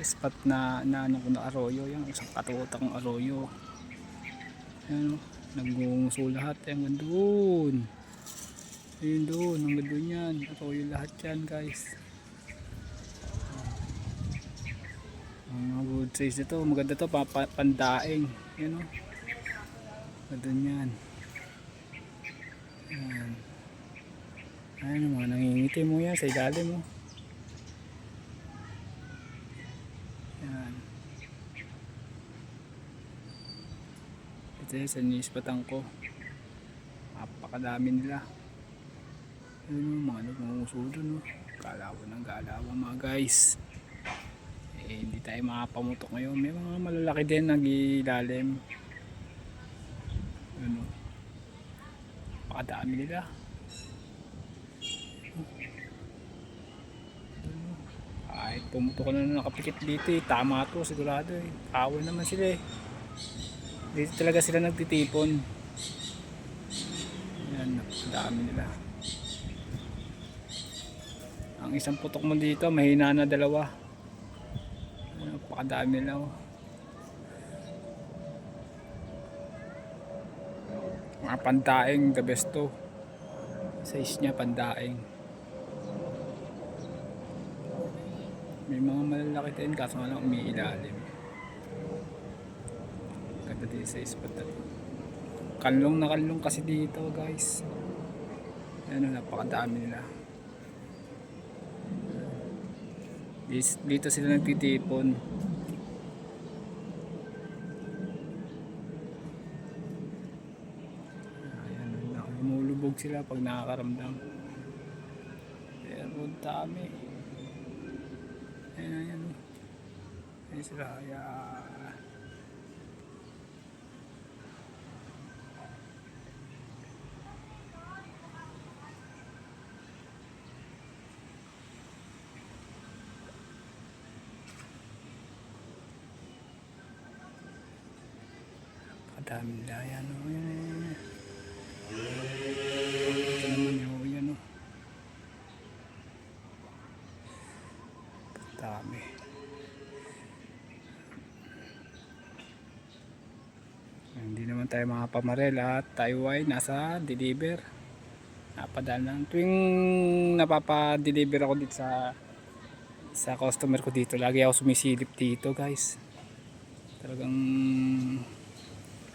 spot na ano ko na arroyo. Yan, isang katutak ng arroyo. Yan, nagunguso lahat. Hanggang doon. Ayun doon, hanggang doon yan. Arroyo lahat yan guys. Mga good size ito. Maganda to, pandaing. Yan o. Doon yan. Yan. Ayan, mga nangingiti mo yan sa ilalim mo. Yan. Ito yung sa nispatan ko. Napakadami nila. Yun, mga nagmunguso doon. Galawan ng galawan mga guys. Hindi tayo makapamutok ngayon. May mga malalaki din nag-ilalim. Ano? Napakadami nila. Kahit pumutok na nakapikit dito tama to sigurado Kawan naman sila Dito talaga sila nagtitipon. Yan, napakadami nila. Ang isang putok mo dito mahina na dalawa. Napakadami nila Mga pandaing the best to. Size niya pandaing. May mga malalaki din kaso nga lang umiilalim. Ganda din sa spot na kanlong na kanlong kasi dito guys. Ayan, napakadami nila. Dito sila nagtitipon. Ayan, lumulubog sila pag nakakaramdam. Pero dami. Ayan. Ayan sila. Ayan. Kadami nila. Ayan o. Ito naman yun. Ayan o. Kadami. Hindi naman tayo makapamarel at tayo ay nasa deliver. Napadaan lang. Tuwing napapa-deliver ako dito sa customer ko dito, lagi ako sumisilip dito guys. Talagang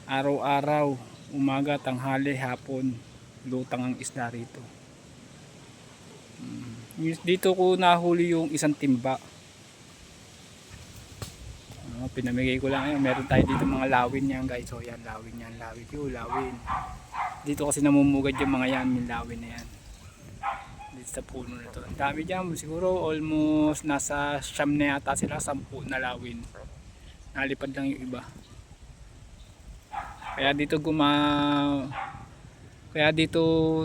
araw-araw, umaga, tanghali, hapon, lutang ang isda rito. Dito ko nahuli yung isang timba. Pinamigay ko lang yun. Meron tayo dito mga lawin yan guys. So yan, lawin yan, lawin. Dito kasi namumugad yung mga yan, yung lawin na yan. Dito sa puno na to. Ang dami dyan, siguro almost nasa 9 na yata sila, 10 na lawin. Nalipad lang yung iba. Kaya dito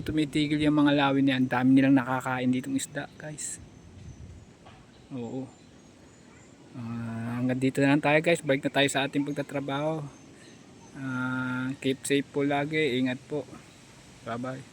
tumitigil yung mga lawin na yan. Dami nilang nakakain ditong isda guys. Oo. Hanggang dito na lang tayo guys. Balik na tayo sa ating pagtatrabaho. Keep safe po lagi. Ingat po. Bye bye.